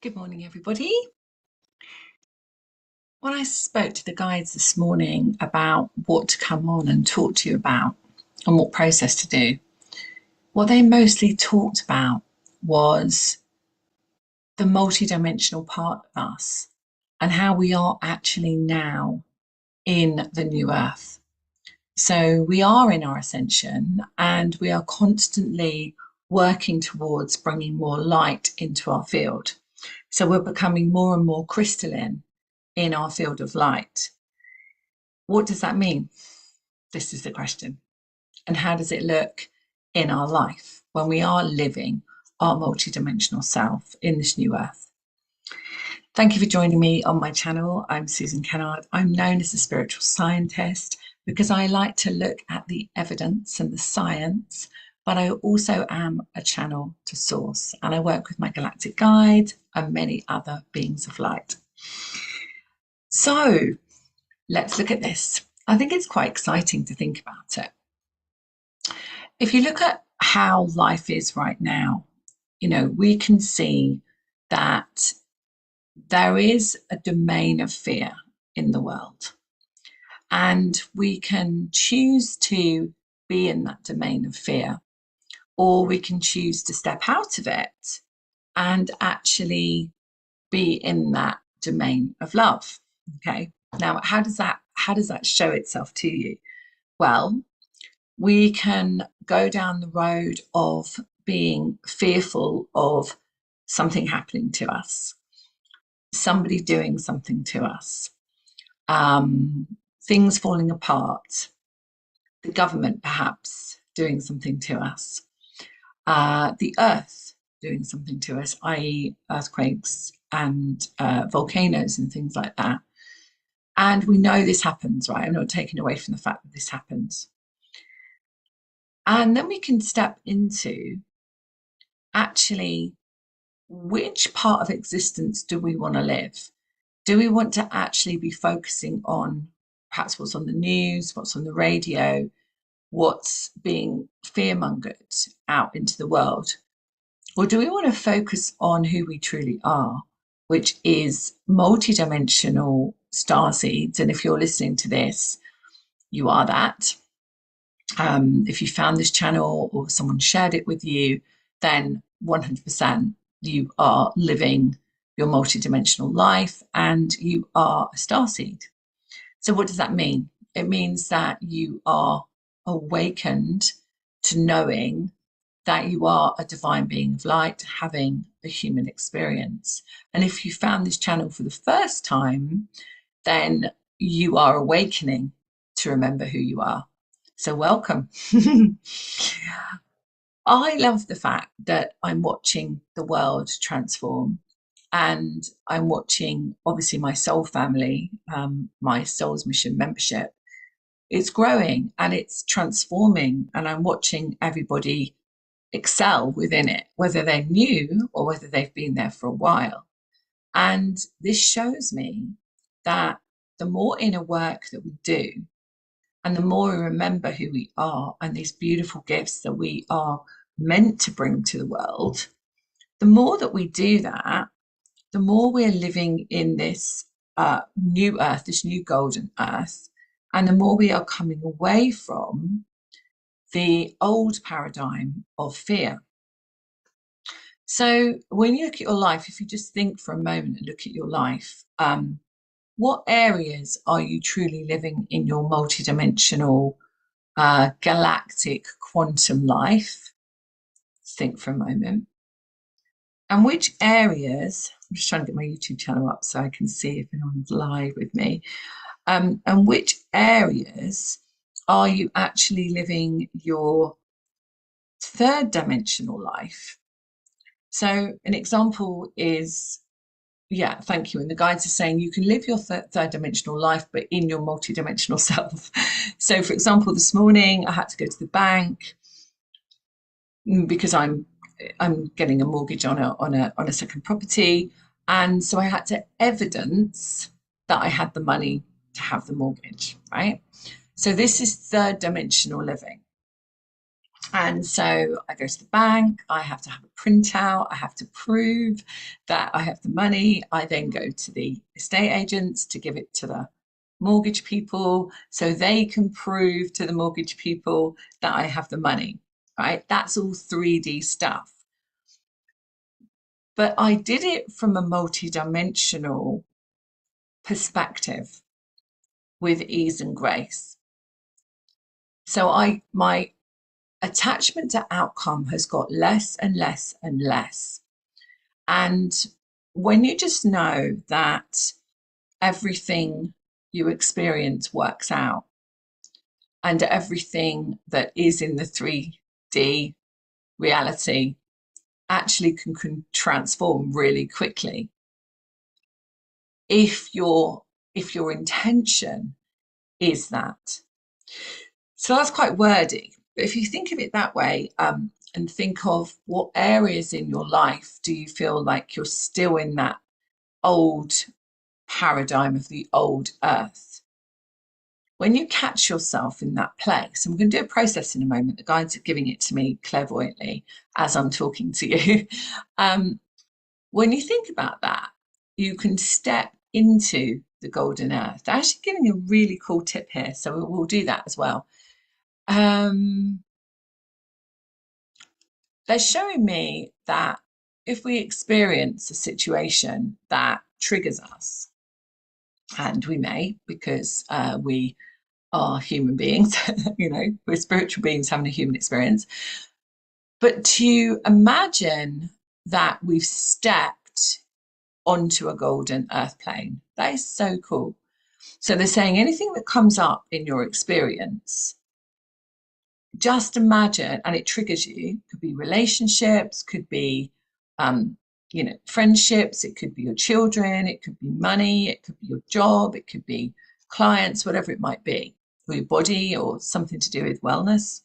Good morning, everybody. When I spoke to the guides this morning about what to come on and talk to you about and what process to do, what they mostly talked about was the multidimensional part of us and how we are actually now in the new earth. So we are in our ascension and we are constantly working towards bringing more light into our field. So we're becoming more and more crystalline in our field of light. What does that mean? This is the question. And how does it look in our life when we are living our multidimensional self in this new earth? Thank you for joining me on my channel. I'm Susan Kennard. I'm known as a spiritual scientist because I like to look at the evidence and the science, but I also am a channel to source, and I work with my galactic guide and many other beings of light. So let's look at this. I think it's quite exciting to think about it. If you look at how life is right now, we can see that there is a domain of fear in the world, and we can choose to be in that domain of fear, or we can choose to step out of it and actually be in that domain of love. Okay. Now, how does that show itself to you? Well, we can go down the road of being fearful of something happening to us, somebody doing something to us, things falling apart, the government perhaps doing something to us, the earth doing something to us, i.e. earthquakes and volcanoes and things like that. And we know this happens, right? I'm not taking away from the fact that this happens. And then we can step into actually, which part of existence do we want to live? Do we want to actually be focusing on perhaps what's on the news, what's on the radio, what's being fearmongered out into the world? Or do we want to focus on who we truly are, which is multidimensional starseeds? And if you're listening to this, you are that. If you found this channel or someone shared it with you, then 100% you are living your multidimensional life and you are a starseed. So what does that mean? It means that you are awakened to knowing that you are a divine being of light, having a human experience. And if you found this channel for the first time, then you are awakening to remember who you are. So welcome. I love the fact that I'm watching the world transform, and I'm watching, obviously, my soul family, my Soul's Mission membership. It's growing and it's transforming, and I'm watching everybody excel within it, whether they're new or whether they've been there for a while. And this shows me that the more inner work that we do, and the more we remember who we are and these beautiful gifts that we are meant to bring to the world, the more that we do that, the more we're living in this new earth, this new golden earth, and the more we are coming away from the old paradigm of fear. So when you look at your life, if you just think for a moment and look at your life, what areas are you truly living in your multidimensional, galactic quantum life? Think for a moment. And which areas, I'm just trying to get my YouTube channel up so I can see if anyone's live with me. And which areas are you actually living your third dimensional life? So an example is, yeah, thank you. And the guides are saying you can live your third dimensional life, but in your multidimensional self. So for example, this morning I had to go to the bank because I'm getting a mortgage on a second property. And so I had to evidence that I had the money to have the mortgage, right? So this is third dimensional living. And so I go to the bank, I have to have a printout, I have to prove that I have the money. I then go to the estate agents to give it to the mortgage people so they can prove to the mortgage people that I have the money, right? That's all 3D stuff. But I did it from a multi-dimensional perspective with ease and grace. So my attachment to outcome has got less and less and less. And when you just know that everything you experience works out and everything that is in the 3D reality actually can transform really quickly if your intention is that. So that's quite wordy. But if you think of it that way, and think of what areas in your life do you feel like you're still in that old paradigm of the old earth. When you catch yourself in that place, and we're going to do a process in a moment, the guides are giving it to me clairvoyantly as I'm talking to you. When you think about that, you can step into the golden earth. They're actually giving a really cool tip here, so we'll do that as well. They're showing me that if we experience a situation that triggers us, and we may, because we are human beings, we're spiritual beings having a human experience, but to imagine that we've stepped onto a golden earth plane, that is so cool. So they're saying anything that comes up in your experience, just imagine, and it triggers you. Could be relationships, could be friendships, it could be your children, it could be money, it could be your job, it could be clients, whatever it might be, or your body, or something to do with wellness.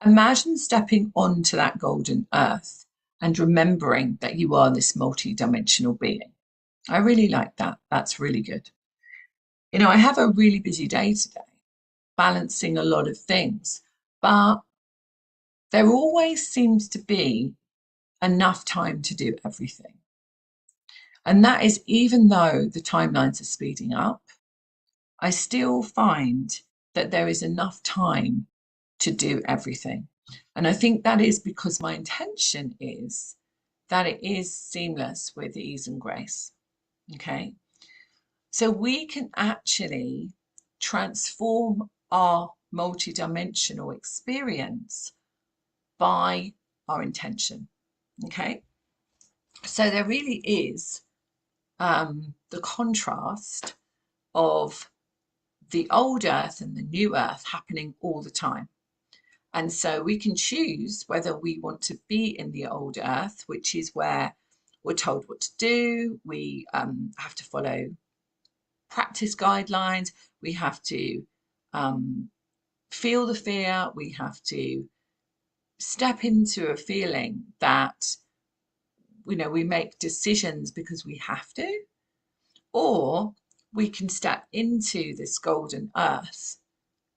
Imagine stepping onto that golden earth and remembering that you are this multi-dimensional being. I really like that. That's really good. I have a really busy day today, balancing a lot of things, but there always seems to be enough time to do everything. And that is even though the timelines are speeding up, I still find that there is enough time to do everything. And I think that is because my intention is that it is seamless with ease and grace. Okay. So we can actually transform our multidimensional experience by our intention. Okay. So there really is the contrast of the old earth and the new earth happening all the time. And so we can choose whether we want to be in the old earth, which is where we're told what to do. We have to follow practice guidelines. We have to feel the fear. We have to step into a feeling that, we make decisions because we have to, or we can step into this golden earth,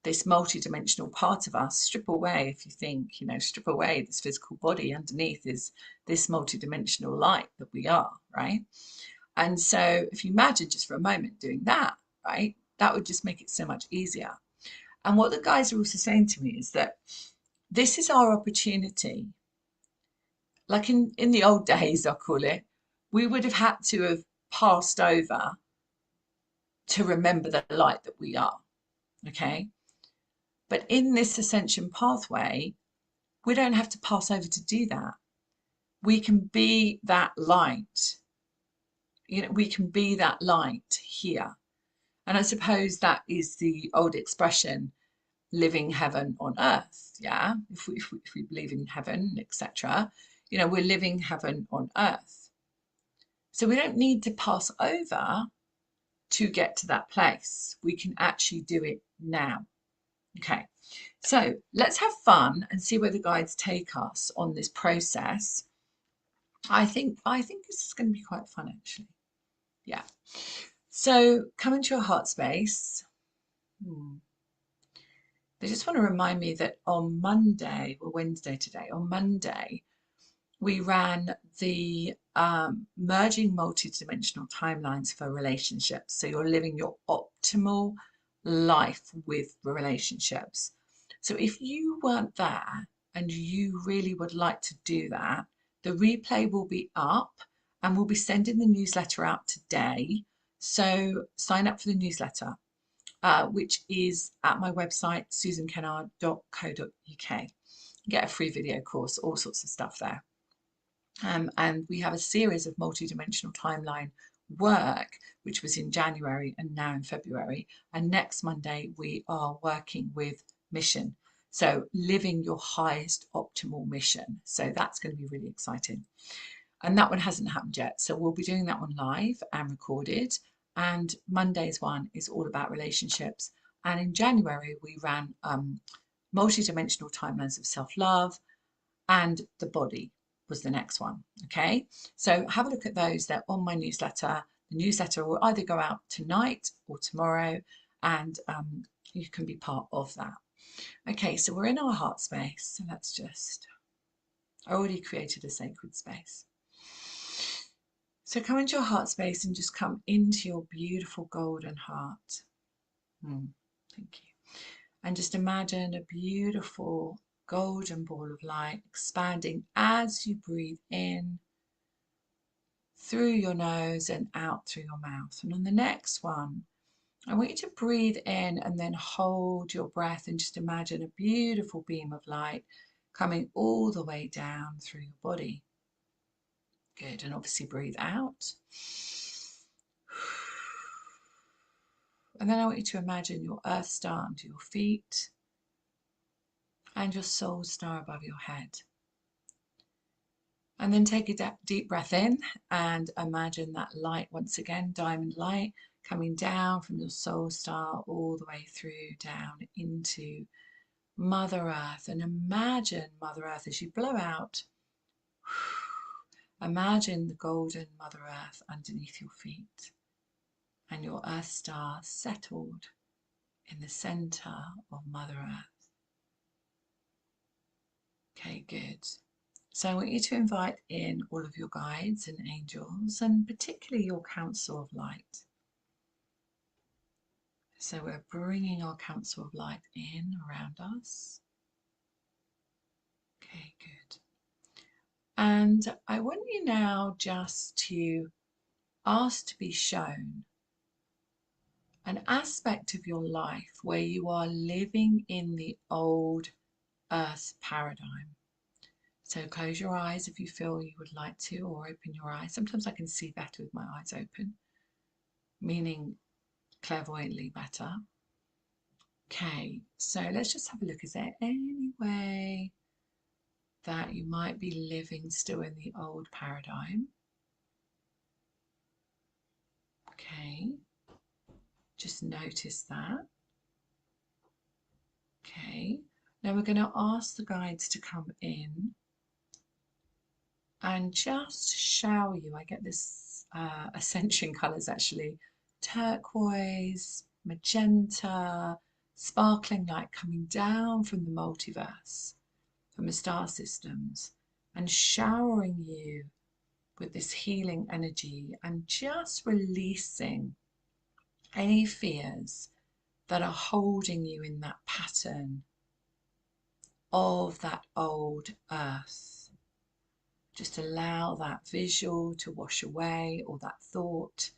this multidimensional part of us, strip away, if you think, strip away this physical body. Underneath is this multidimensional light that we are, right? And so if you imagine just for a moment doing that, right, that would just make it so much easier. And what the guys are also saying to me is that this is our opportunity. Like in the old days, I'll call it, we would have had to have passed over to remember the light that we are, okay? But in this ascension pathway, we don't have to pass over to do that. We can be that light. We can be that light here. And I suppose that is the old expression, living heaven on earth. Yeah, if we believe in heaven, etc., we're living heaven on earth. So we don't need to pass over to get to that place. We can actually do it now. Okay, so let's have fun and see where the guides take us on this process. I think this is going to be quite fun, actually. Yeah. So come into your heart space. They just want to remind me that on Monday, or Wednesday today, on Monday, we ran the merging multidimensional timelines for relationships. So you're living your optimal life with relationships. So if you weren't there and you really would like to do that, the replay will be up and we'll be sending the newsletter out today. So sign up for the newsletter, which is at my website, susankennard.co.uk. Get a free video course, all sorts of stuff there. And we have a series of multidimensional timeline work, which was in January and now in February. And next Monday, we are working with mission. So living your highest optimal mission. So that's going to be really exciting. And that one hasn't happened yet. So we'll be doing that one live and recorded. And Monday's one is all about relationships. And in January, we ran multidimensional timelines of self-love and the body was the next one. Okay, so have a look at those. They're on my newsletter. The newsletter will either go out tonight or tomorrow, and you can be part of that. Okay, so we're in our heart space. So let's just, I already created a sacred space. So come into your heart space and just come into your beautiful golden heart. Thank you. And just imagine a beautiful golden ball of light expanding as you breathe in through your nose and out through your mouth. And on the next one, I want you to breathe in and then hold your breath and just imagine a beautiful beam of light coming all the way down through your body. Good. And obviously breathe out. And then I want you to imagine your earth star under your feet and your soul star above your head. And then take a deep breath in and imagine that light once again, diamond light, coming down from your soul star all the way through down into Mother Earth. And imagine Mother Earth as you blow out. Imagine the golden Mother Earth underneath your feet and your Earth star settled in the center of Mother Earth. Okay, good. So I want you to invite in all of your guides and angels, and particularly your council of light. So we're bringing our council of light in around us. Okay, good. And I want you now just to ask to be shown an aspect of your life where you are living in the old Earth paradigm. So close your eyes if you feel you would like to, or open your eyes. Sometimes I can see better with my eyes open, meaning clairvoyantly better. Okay, so let's just have a look. Is there any way that you might be living still in the old paradigm? Okay, just notice that. Okay, now we're going to ask the guides to come in and just shower you. I get this ascension colours actually, turquoise, magenta, sparkling light coming down from the multiverse, from the star systems, and showering you with this healing energy and just releasing any fears that are holding you in that pattern of that old earth. Just allow that visual to wash away, or that thought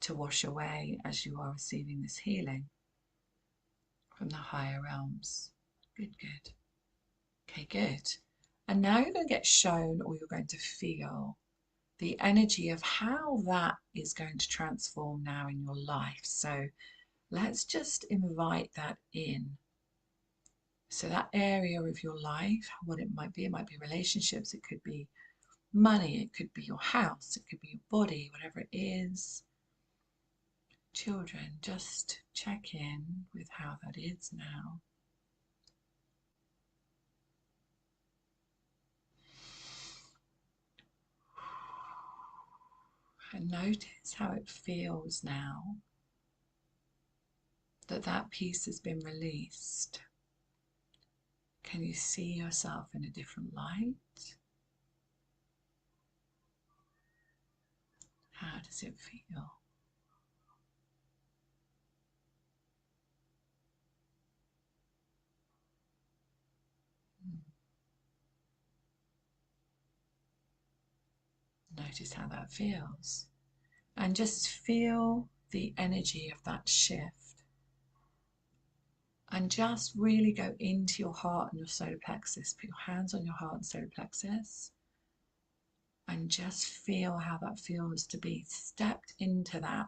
to wash away as you are receiving this healing from the higher realms. Good, good. Okay, good. And now you're going to get shown, or you're going to feel the energy of how that is going to transform now in your life. So let's just invite that in. So that area of your life, what it might be relationships, it could be money, it could be your house, it could be your body, whatever it is. Children, just check in with how that is now. And notice how it feels now that that piece has been released. Can you see yourself in a different light? How does it feel? Notice how that feels. And just feel the energy of that shift. And just really go into your heart and your solar plexus. Put your hands on your heart and solar plexus. And just feel how that feels to be stepped into that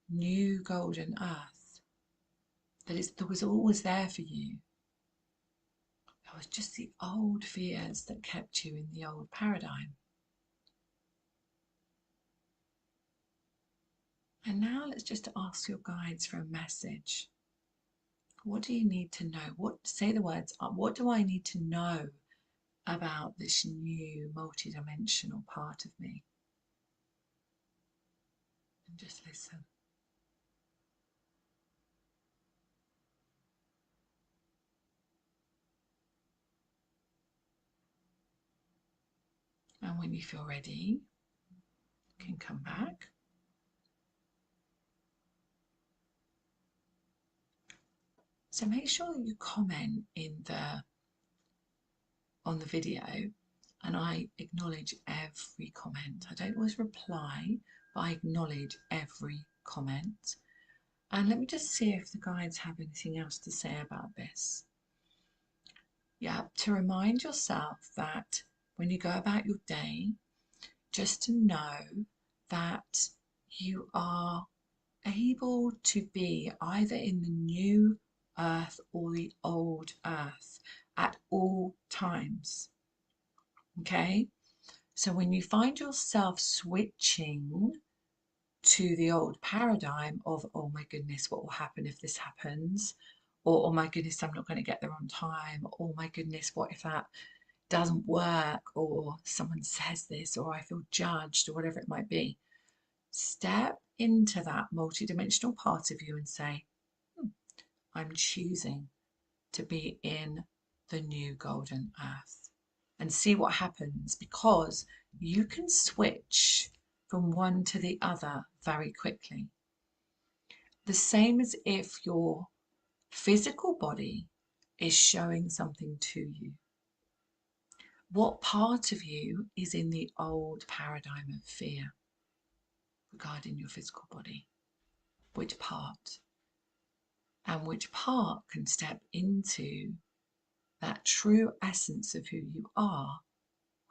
new golden earth. That was always there for you. It was just the old fears that kept you in the old paradigm. And now let's just ask your guides for a message. What do you need to know? Say the words, what do I need to know about this new multidimensional part of me? And just listen. And when you feel ready, you can come back. So make sure you comment on the video, and I acknowledge every comment. I don't always reply, but I acknowledge every comment. And let me just see if the guides have anything else to say about this. Yeah, to remind yourself that when you go about your day, just to know that you are able to be either in the new earth or the old earth at all times. Okay, so when you find yourself switching to the old paradigm of, oh my goodness, what will happen if this happens? Or, oh my goodness, I'm not going to get there on time. Or, oh my goodness, what if that doesn't work? Or someone says this, or I feel judged, or whatever it might be. Step into that multidimensional part of you and say, I'm choosing to be in the new golden earth, and see what happens, because you can switch from one to the other very quickly. The same as if your physical body is showing something to you. What part of you is in the old paradigm of fear regarding your physical body? Which part? And which part can step into that true essence of who you are,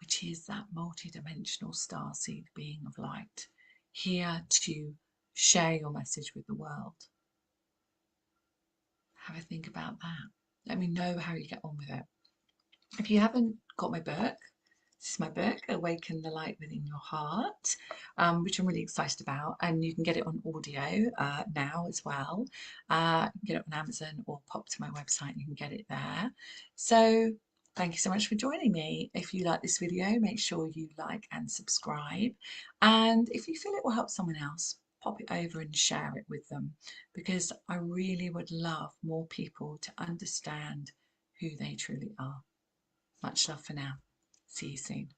which is that multidimensional starseed being of light, here to share your message with the world. Have a think about that. Let me know how you get on with it. If you haven't got my book, this is my book, Awaken the Light Within Your Heart, which I'm really excited about. And you can get it on audio now as well. You can get it on Amazon or pop to my website and you can get it there. So thank you so much for joining me. If you like this video, make sure you like and subscribe. And if you feel it will help someone else, pop it over and share it with them, because I really would love more people to understand who they truly are. Much love for now. See you soon.